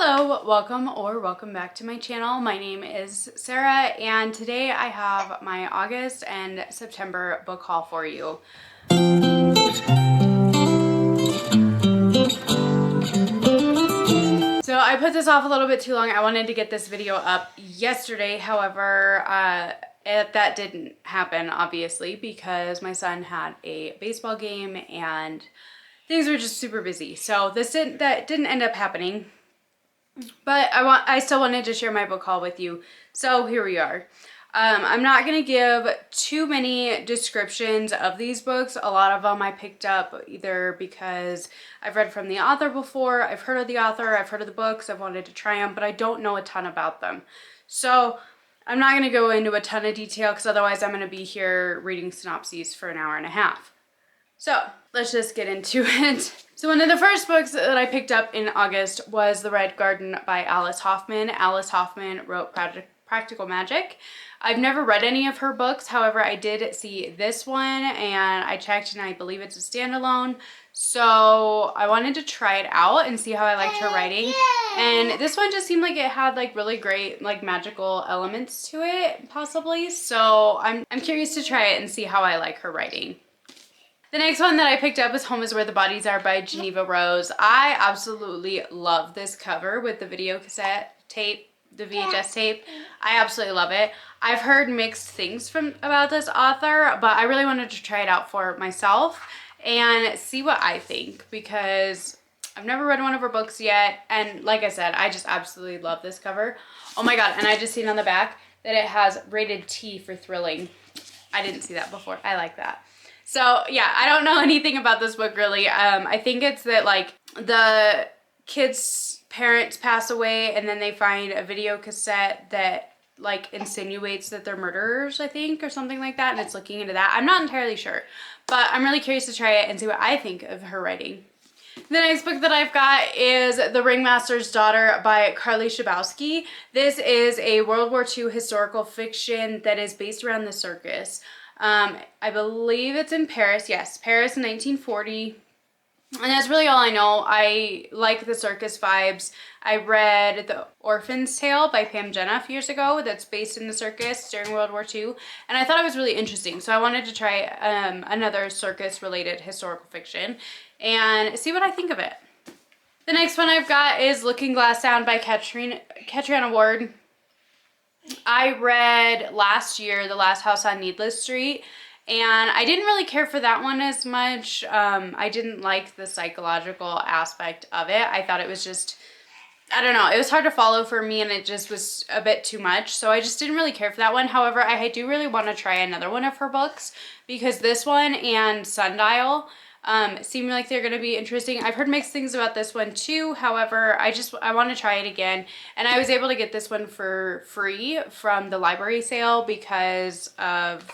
Hello, welcome back to my channel. My name is Sarah and today I have my August and September book haul for you. So I put this off a little bit too long. I wanted to get this video up yesterday. However, that didn't happen obviously because my son had a baseball game and things were just super busy. So that didn't end up happening. But I still wanted to share my book haul with you. So here we are. I'm not going to give too many descriptions of these books. A lot of them I picked up either because I've read from the author before, I've heard of the author, I've heard of the books, I've wanted to try them, but I don't know a ton about them. So I'm not going to go into a ton of detail because otherwise I'm going to be here reading synopses for an hour and a half. So let's just get into it. So one of the first books that I picked up in August was The Red Garden by Alice Hoffman. Alice Hoffman wrote Practical Magic. I've never read any of her books. However, I did see this one and I checked and I believe it's a standalone. So I wanted to try it out and see how I liked her writing. And this one just seemed like it had like really great like magical elements to it possibly. So I'm curious to try it and see how I like her writing. The next one that I picked up is Home is Where the Bodies Are by Geneva Rose. I absolutely love this cover with the video cassette tape, the VHS tape. I absolutely love it. I've heard mixed things about this author, but I really wanted to try it out for myself and see what I think because I've never read one of her books yet. And like I said, I just absolutely love this cover. Oh my God, and I just seen on the back that it has rated T for thrilling. I didn't see that before. I like that. So yeah, I don't know anything about this book really. I think it's that like the kids' parents pass away and then they find a video cassette that like insinuates that they're murderers, I think, or something like that. And it's looking into that. I'm not entirely sure, but I'm really curious to try it and see what I think of her writing. The next book that I've got is The Ringmaster's Daughter by Carly Shabowski. This is a World War II historical fiction that is based around the circus. I believe it's in Paris. Yes, Paris in 1940. And that's really all I know. I like the circus vibes. I read The Orphan's Tale by Pam Jenna a few years ago that's based in the circus during World War II. And I thought it was really interesting. So I wanted to try another circus-related historical fiction and see what I think of it. The next one I've got is Looking Glass Down by Catriona Ward. I read last year The Last House on Needless Street and I didn't really care for that one as much. I didn't like the psychological aspect of it. I thought it was just, I don't know, it was hard to follow for me and it just was a bit too much. So I just didn't really care for that one. However, I do really want to try another one of her books because this one and Sundial seem like they're going to be interesting. I've heard mixed things about this one too. However, I want to try it again. And I was able to get this one for free from the library sale because of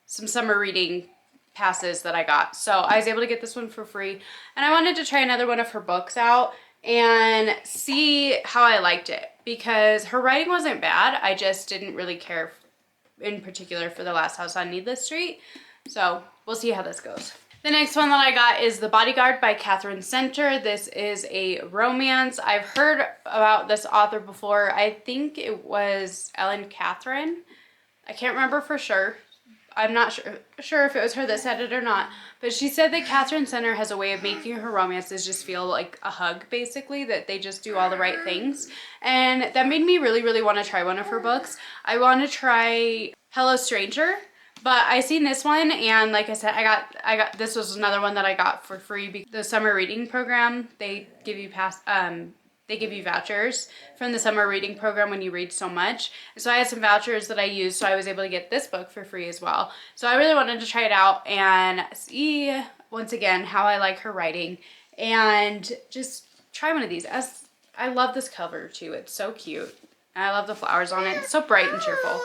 some summer reading passes that I got. So I was able to get this one for free. And I wanted to try another one of her books out and see how I liked it because her writing wasn't bad. I just didn't really care in particular for The Last House on Needless Street. So we'll see how this goes. The next one that I got is The Bodyguard by Catherine Center. This is a romance. I've heard about this author before. I think it was Ellen Catherine. I can't remember for sure. I'm not sure if it was her that said it or not. But she said that Catherine Center has a way of making her romances just feel like a hug, basically. That they just do all the right things. And that made me really, really want to try one of her books. I want to try Hello Stranger. But I seen this one and like I said, I got this was another one that I got for free. The summer reading program, they give you vouchers from the summer reading program when you read so much. And so I had some vouchers that I used, so I was able to get this book for free as well. So I really wanted to try it out and see once again how I like her writing and just try one of these. As I love this cover too. It's so cute. And I love the flowers on it. It's so bright and cheerful.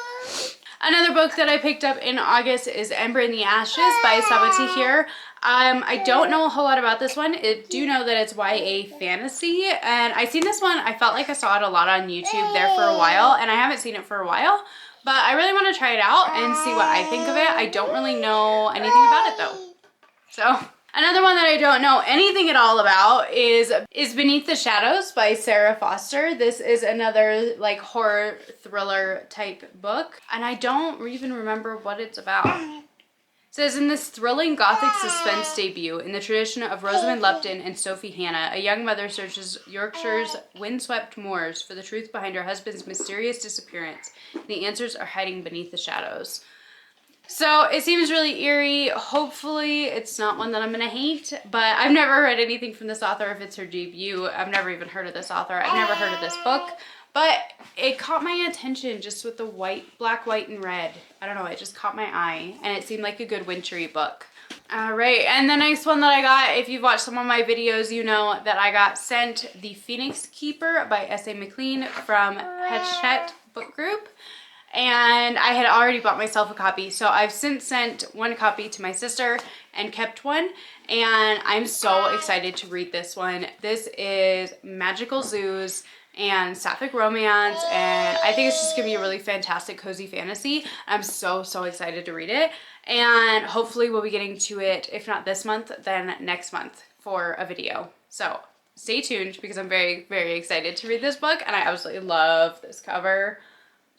Another book that I picked up in August is Ember in the Ashes by Sabaa Tahir. I don't know a whole lot about this one. I do know that it's YA fantasy, and I seen this one. I felt like I saw it a lot on YouTube there for a while, and I haven't seen it for a while, but I really want to try it out and see what I think of it. I don't really know anything about it though. So Another one that I don't know anything at all about is Beneath the Shadows by Sarah Foster. This is another like horror thriller type book, and I don't even remember what it's about. It says, in this thrilling gothic suspense debut, in the tradition of Rosamund Lupton and Sophie Hannah, a young mother searches Yorkshire's windswept moors for the truth behind her husband's mysterious disappearance. The answers are hiding beneath the shadows. So it seems really eerie. Hopefully it's not one that I'm gonna hate, but I've never read anything from this author. If it's her debut, I've never even heard of this author. I've never heard of this book, but it caught my attention just with the white, black, white, and red. I don't know, it just caught my eye, and it seemed like a good wintry book. All right, and the next one that I got, if you've watched some of my videos, you know that I got sent The Phoenix Keeper by S.A. McLean from Hachette Book Group. And I had already bought myself a copy, so I've since sent one copy to my sister and kept one, and I'm so excited to read this one. This is magical zoos and sapphic romance, and I think it's just gonna be a really fantastic cozy fantasy. I'm so excited to read it, and hopefully we'll be getting to it, if not this month, then next month for a video. So stay tuned, because I'm very excited to read this book, and I absolutely love this cover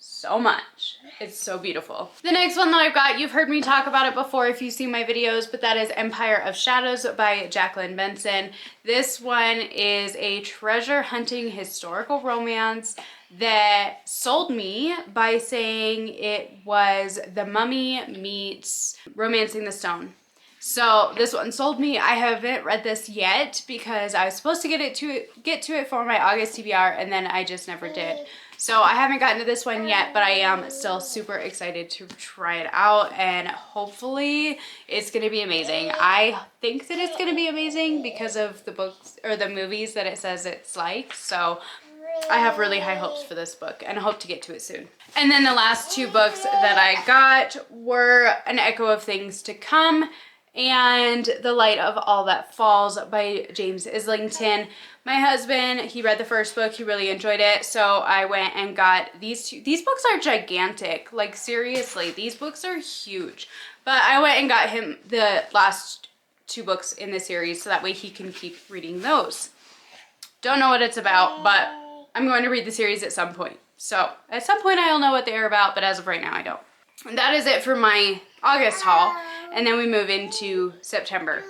so much. It's so beautiful. The next one that I've got, you've heard me talk about it before if you've seen my videos, but that is Empire of Shadows by Jacqueline Benson. This one is a treasure hunting historical romance that sold me by saying it was The Mummy meets Romancing the Stone. So this one sold me. I haven't read this yet because I was supposed to get to it for my August TBR, and then I just never did. So I haven't gotten to this one yet, but I am still super excited to try it out, and hopefully it's going to be amazing. I think that it's going to be amazing because of the books or the movies that it says it's like. So I have really high hopes for this book, and I hope to get to it soon. And then the last two books that I got were An Echo of Things to Come and The Light of All That Falls by James Islington. My husband, he read the first book, he really enjoyed it, so I went and got these two. These books are gigantic, like seriously, these books are huge. But I went and got him the last two books in the series so that way he can keep reading those. Don't know what it's about, but I'm going to read the series at some point. So at some point I'll know what they're about, but as of right now I don't. And that is it for my August haul, and then we move into September.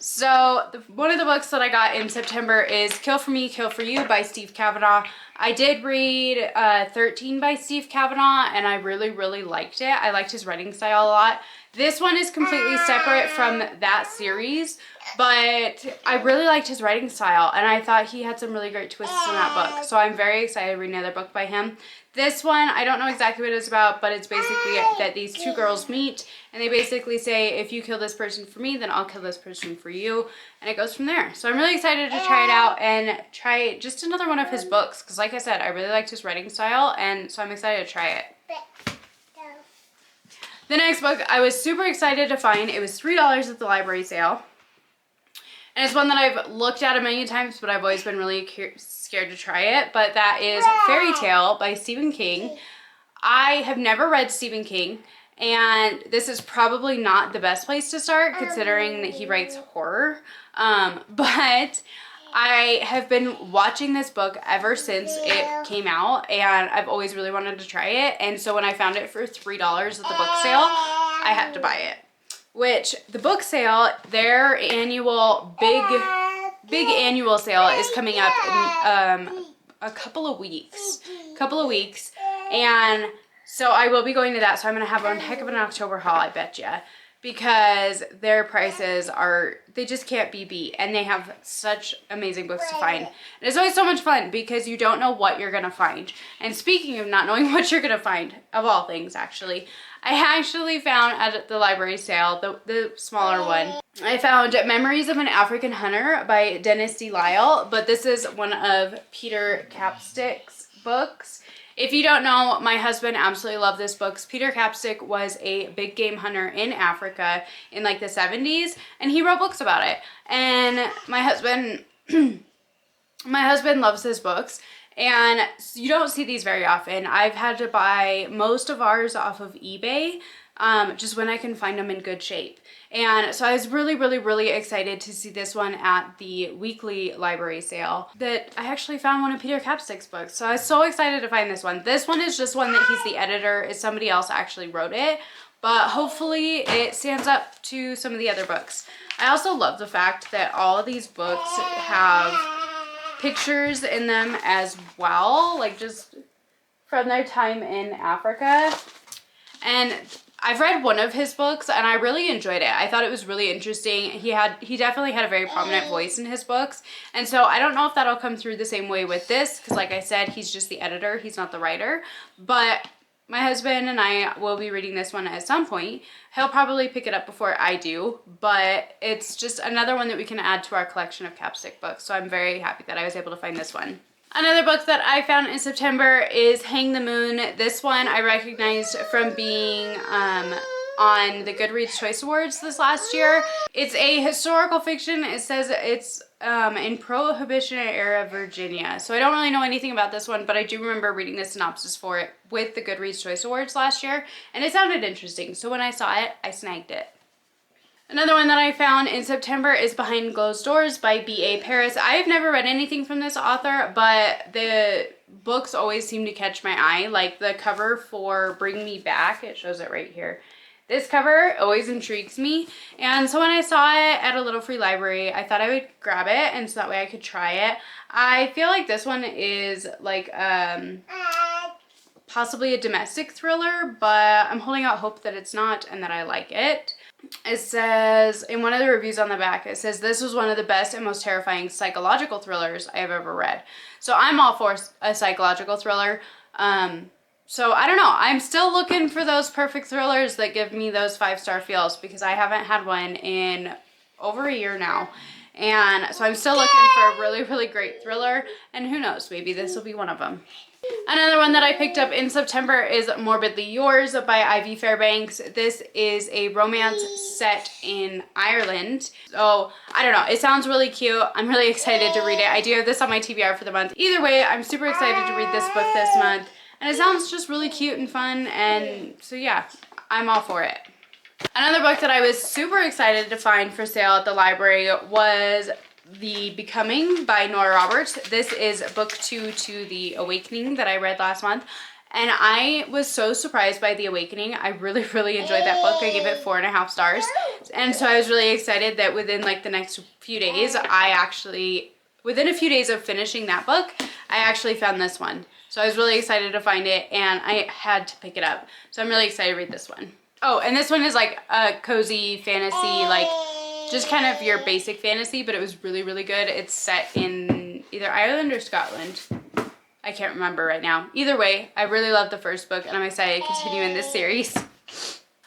So one of the books that I got in September is Kill for Me, Kill for You by Steve Kavanaugh. I did read 13 by Steve Kavanaugh, and I really liked it. I liked his writing style a lot. This one is completely separate from that series, but I really liked his writing style, and I thought he had some really great twists in that book. So I'm very excited to read another book by him. This one, I don't know exactly what it's about, but it's basically that these two girls meet, and they basically say, if you kill this person for me, then I'll kill this person for you, and it goes from there. So I'm really excited to try it out and try just another one of his books, because like I said, I really liked his writing style, and so I'm excited to try it. The next book I was super excited to find. It was $3 at the library sale. And it's one that I've looked at a million times, but I've always been really scared to try it. But that is Fairy Tale by Stephen King. I have never read Stephen King, and this is probably not the best place to start considering that he writes horror. But I have been watching this book ever since it came out, and I've always really wanted to try it. And so when I found it for $3 at the book sale, I had to buy it. Which, the book sale, their annual big annual sale is coming up in a couple of weeks. And so I will be going to that. So I'm going to have one heck of an October haul, I bet ya. Because their prices they just can't be beat. And they have such amazing books to find. And it's always so much fun because you don't know what you're going to find. And speaking of not knowing what you're going to find, of all things actually, I actually found at the library sale, the smaller one, I found Memories of an African Hunter by Dennis D. Lyle. But this is one of Peter Capstick's books. If you don't know, my husband absolutely loved this book. Peter Capstick was a big game hunter in Africa in like the 70s, and he wrote books about it. And my husband loves his books, and you don't see these very often. I've had to buy most of ours off of eBay just when I can find them in good shape. And so I was really, really, really excited to see this one at the weekly library sale, that I actually found one of Peter Capstick's books. So I was so excited to find this one. This one is just one that he's the editor. It's somebody else actually wrote it, but hopefully it stands up to some of the other books. I also love the fact that all of these books have pictures in them as well, like just from their time in Africa. And I've read one of his books and I really enjoyed it. I thought it was really interesting. He definitely had a very prominent voice in his books. And so I don't know if that'll come through the same way with this, because like I said, he's just the editor, he's not the writer. But my husband and I will be reading this one at some point. He'll probably pick it up before I do, but it's just another one that we can add to our collection of Capstick books. So I'm very happy that I was able to find this one. Another book that I found in September is Hang the Moon. This one I recognized from being on the Goodreads Choice Awards this last year. It's a historical fiction. It says it's in Prohibition era Virginia. So I don't really know anything about this one, but I do remember reading the synopsis for it with the Goodreads Choice Awards last year, and it sounded interesting. So when I saw it, I snagged it. Another one that I found in September is Behind Closed Doors by B.A. Paris. I've never read anything from this author, but the books always seem to catch my eye. Like the cover for Bring Me Back, it shows it right here. This cover always intrigues me. And so when I saw it at a little free library, I thought I would grab it and so that way I could try it. I feel like this one is like possibly a domestic thriller, but I'm holding out hope that it's not and that I like it. It says, in one of the reviews on the back, it says, this was one of the best and most terrifying psychological thrillers I have ever read. So I'm all for a psychological thriller. So I don't know. I'm still looking for those perfect thrillers that give me those 5-star feels, because I haven't had one in over a year now. And so I'm still looking for a really, really great thriller. And who knows, maybe this will be one of them. Another one that I picked up in September is Morbidly Yours by Ivy Fairbanks. This is a romance set in Ireland. So, I don't know. It sounds really cute. I'm really excited to read it. I do have this on my TBR for the month. Either way, I'm super excited to read this book this month. And it sounds just really cute and fun. And so, yeah, I'm all for it. Another book that I was super excited to find for sale at the library was The Becoming by Nora Roberts. This is book 2 to The Awakening that I read last month. And I was so surprised by The Awakening. I really, really enjoyed that book. I gave it 4.5 stars. And so I was really excited that within like the next few days, within a few days of finishing that book, I actually found this one. So I was really excited to find it and I had to pick it up. So I'm really excited to read this one. Oh, and this one is like a cozy fantasy, like just kind of your basic fantasy, but it was really, really good. It's set in either Ireland or Scotland. I can't remember right now. Either way, I really loved the first book and I'm excited to continue in this series.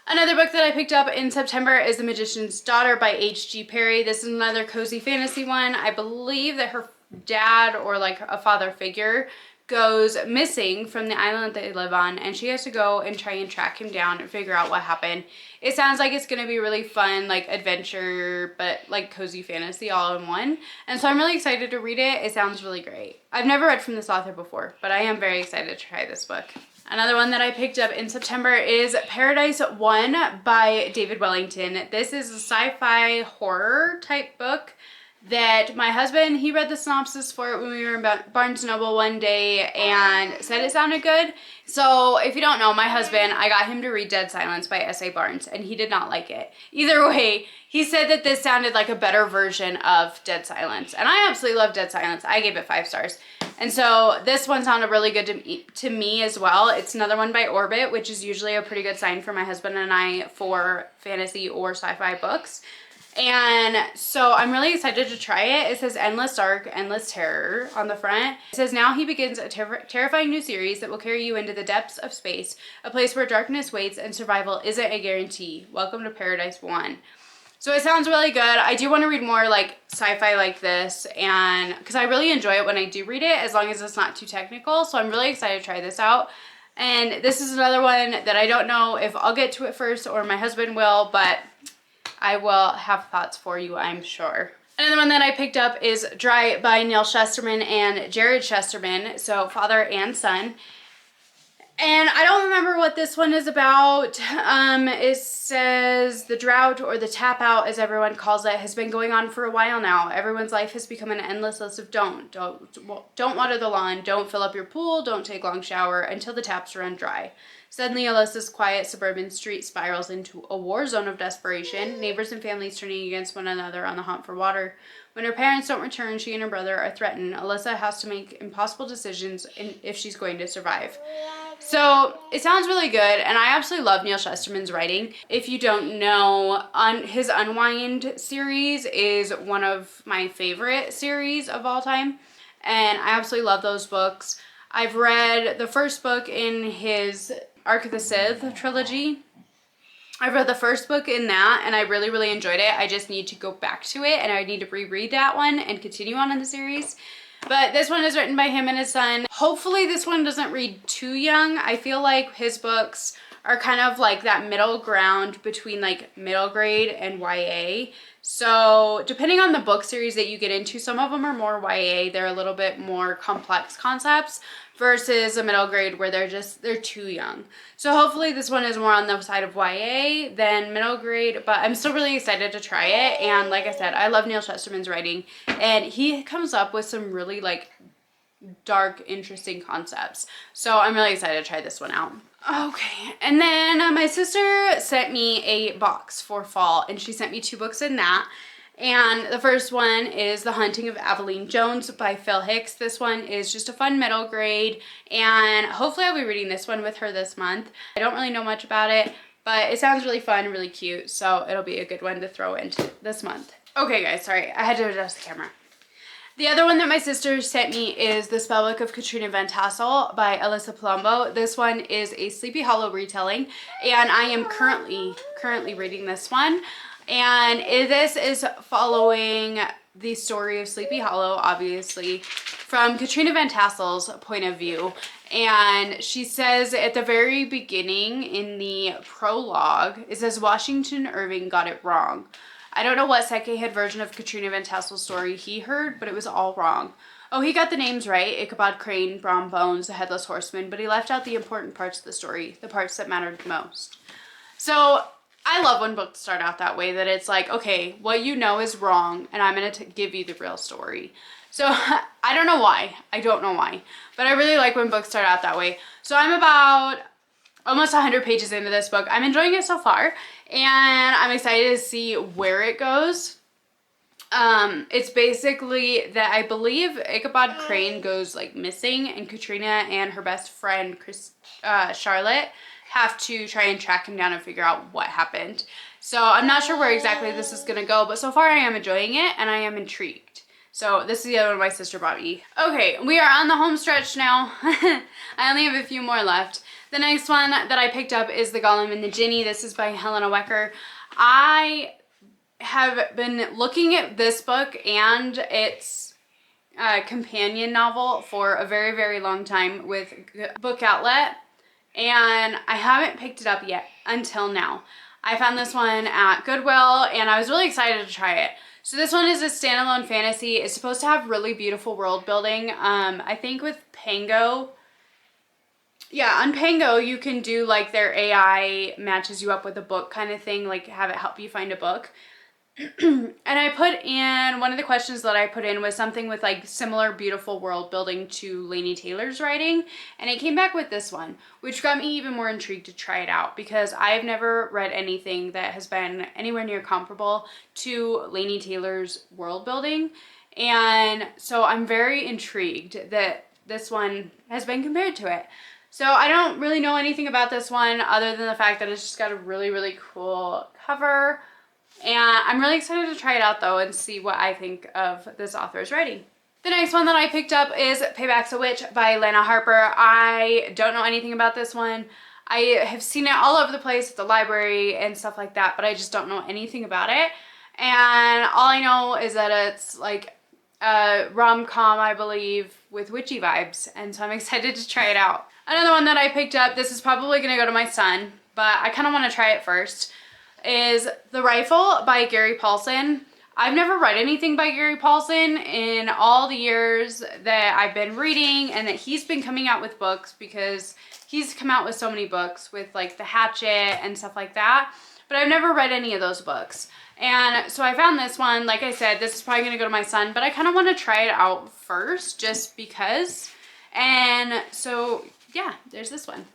Another book that I picked up in September is The Magician's Daughter by H.G. Perry. This is another cozy fantasy one. I believe that her dad or like a father figure goes missing from the island that they live on, and she has to go and try and track him down and figure out what happened. It sounds like it's going to be really fun, like adventure, but like cozy fantasy all in one. And so I'm really excited to read it. It sounds really great. I've never read from this author before, but I am very excited to try this book. Another one that I picked up in September is Paradise 1 by David Wellington. This is a sci-fi horror type book that my husband, he read the synopsis for it when we were in Barnes & Noble one day and said it sounded good. So if you don't know, my husband, I got him to read Dead Silence by S.A. Barnes and he did not like it. Either way, he said that this sounded like a better version of Dead Silence. And I absolutely love Dead Silence. I gave it 5 stars. And so this one sounded really good to me as well. It's another one by Orbit, which is usually a pretty good sign for my husband and I for fantasy or sci-fi books. And so I'm really excited to try it. It says Endless Dark, Endless Terror on the front. It says now he begins a terrifying new series that will carry you into the depths of space, a place where darkness waits and survival isn't a guarantee. Welcome to Paradise 1. So it sounds really good. I do want to read more like sci-fi like this, and because I really enjoy it when I do read it, as long as it's not too technical. So I'm really excited to try this out. And this is another one that I don't know if I'll get to it first or my husband will, but I will have thoughts for you, I'm sure. Another one that I picked up is Dry by Neal Shusterman and Jared Shusterman, so father and son. And I don't remember what this one is about. It says the drought, or the tap out as everyone calls it, has been going on for a while now. Everyone's life has become an endless list of don't water the lawn, don't fill up your pool, don't take long shower until the taps run dry. Suddenly, Alyssa's quiet suburban street spirals into a war zone of desperation, neighbors and families turning against one another on the hunt for water. When her parents don't return, she and her brother are threatened. Alyssa has to make impossible decisions if she's going to survive. So it sounds really good, and I absolutely love Neal Shusterman's writing. If you don't know, his Unwind series is one of my favorite series of all time, and I absolutely love those books. I've read the first book in his Arc of the Sith trilogy. I've read the first book in that, and I really, really enjoyed it. I just need to go back to it, and I need to reread that one and continue on in the series. But this one is written by him and his son. Hopefully this one doesn't read too young. I feel like his books are kind of like that middle ground between like middle grade and YA. So depending on the book series that you get into, some of them are more YA. They're a little bit more complex concepts versus a middle grade where they're too young. So hopefully this one is more on the side of YA than middle grade, but I'm still really excited to try it. And like I said, I love Neal Shusterman's writing, and he comes up with some really like dark, interesting concepts. So I'm really excited to try this one out. Okay, and then my sister sent me a box for fall, and she sent me 2 books in that. And the first one is The Hunting of Aveline Jones by Phil Hicks. This one is just a fun middle grade, and hopefully I'll be reading this one with her this month. I don't really know much about it, but it sounds really fun and really cute, so it'll be a good one to throw into this month. Okay guys, sorry, I had to adjust the camera. The other one that my sister sent me is The Spellbook of Katrina Van Tassel by Alyssa Palumbo. This one is a Sleepy Hollow retelling, and I am currently reading this one. And this is following the story of Sleepy Hollow, obviously, from Katrina Van Tassel's point of view. And she says at the very beginning in the prologue, it says, Washington Irving got it wrong. I don't know what secondhand version of Katrina Van Tassel's story he heard, but it was all wrong. Oh, he got the names right, Ichabod Crane, Brom Bones, the Headless Horseman, but he left out the important parts of the story, the parts that mattered most. So I love when books start out that way, that it's like, okay, what you know is wrong, and I'm going to give you the real story. So I don't know why. I don't know why. But I really like when books start out that way. So I'm about almost 100 pages into this book. I'm enjoying it so far, and I'm excited to see where it goes. It's basically that I believe Ichabod Crane goes like missing, and Katrina and her best friend Charlotte have to try and track him down and figure out what happened. So I'm not sure where exactly this is gonna go, but so far I am enjoying it and I am intrigued. So this is the other one my sister brought me. Okay, we are on the home stretch now. I only have a few more left. The next one that I picked up is The Golem and the Jinni. This is by Helena Wecker. I have been looking at this book and its companion novel for a very, very long time with Book Outlet, and I haven't picked it up yet until now. I found this one at Goodwill, and I was really excited to try it. So this one is a standalone fantasy. It's supposed to have really beautiful world building. I think with Pango, yeah, on Pango you can do like their AI matches you up with a book kind of thing, like have it help you find a book. And I put in, one of the questions that I put in was something with like similar beautiful world building to Laini Taylor's writing, and it came back with this one, which got me even more intrigued to try it out because I've never read anything that has been anywhere near comparable to Laini Taylor's world building. And so I'm very intrigued that this one has been compared to it. So I don't really know anything about this one other than the fact that it's just got a really, really cool cover. And I'm really excited to try it out though and see what I think of this author's writing. The next one that I picked up is Payback's a Witch by Lana Harper. I don't know anything about this one. I have seen it all over the place at the library and stuff like that, but I just don't know anything about it. And all I know is that it's like a rom-com, I believe, with witchy vibes. And so I'm excited to try it out. Another one that I picked up, this is probably going to go to my son, but I kind of want to try it first, is The Rifle by Gary Paulson. I've never read anything by Gary Paulsen in all the years that I've been reading and that he's been coming out with books, because he's come out with so many books with like The Hatchet and stuff like that. But I've never read any of those books. And so I found this one. Like I said, this is probably going to go to my son, but I kind of want to try it out first just because. And so, yeah, there's this one.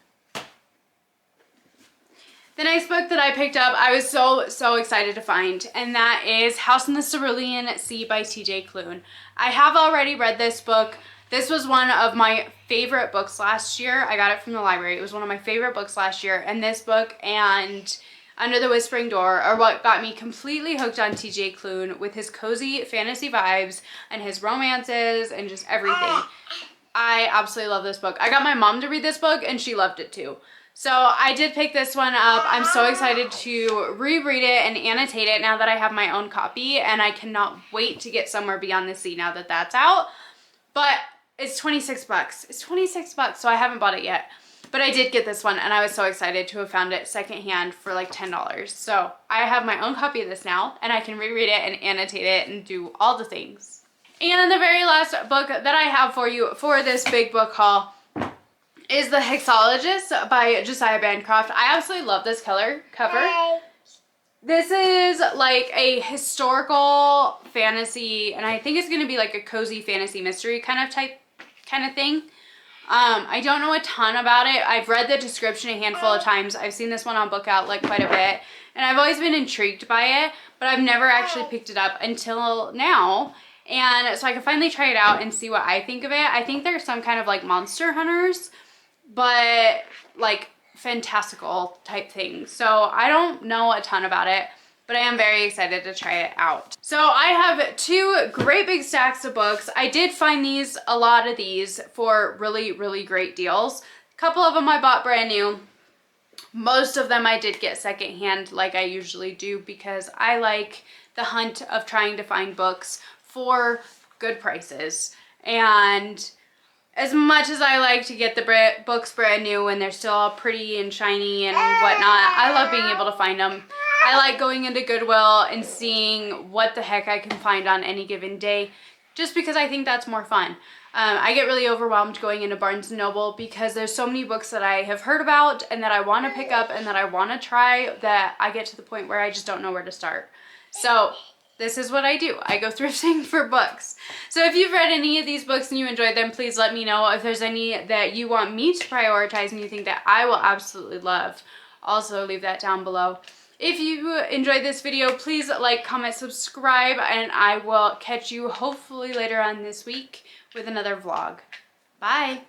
The next book that I picked up, I was so excited to find, and that is House in the Cerulean Sea by T.J. Klune. I have already read this book. This was one of my favorite books last year. I got it from the library. It was one of my favorite books last year, and this book and Under the Whispering Door are what got me completely hooked on T.J. Klune with his cozy fantasy vibes and his romances and just everything. I absolutely love this book. I got my mom to read this book, and she loved it too. So I did pick this one up. I'm so excited to reread it and annotate it now that I have my own copy, and I cannot wait to get Somewhere Beyond the Sea now that that's out. But it's 26 bucks. It's 26 bucks, so I haven't bought it yet. But I did get this one, and I was so excited to have found it secondhand for like $10. So I have my own copy of this now, and I can reread it and annotate it and do all the things. And the very last book that I have for you for this big book haul is The Hexologist by Josiah Bancroft. I absolutely love this cover. This is like a historical fantasy, and I think it's going to be like a cozy fantasy mystery kind of thing. I don't know a ton about it. I've read the description a handful of times. I've seen this one on Book Outlet quite a bit, and I've always been intrigued by it, but I've never actually picked it up until now. And so I can finally try it out and see what I think of it. I think there's some kind of like monster hunters, but like fantastical type things. So I don't know a ton about it, but I am very excited to try it out. So I have two great big stacks of books. I did find a lot of these for really great deals. A couple of them I bought brand new. Most of them I did get secondhand like I usually do, because I like the hunt of trying to find books for good prices. And as much as I like to get the books brand new when they're still all pretty and shiny and whatnot, I love being able to find them. I like going into Goodwill and seeing what the heck I can find on any given day, just because I think that's more fun. I get really overwhelmed going into Barnes & Noble because there's so many books that I have heard about and that I want to pick up and that I want to try, that I get to the point where I just don't know where to start. So this is what I do. I go thrifting for books. So if you've read any of these books and you enjoyed them, please let me know. If there's any that you want me to prioritize and you think that I will absolutely love, also leave that down below. If you enjoyed this video, please like, comment, subscribe, and I will catch you hopefully later on this week with another vlog. Bye.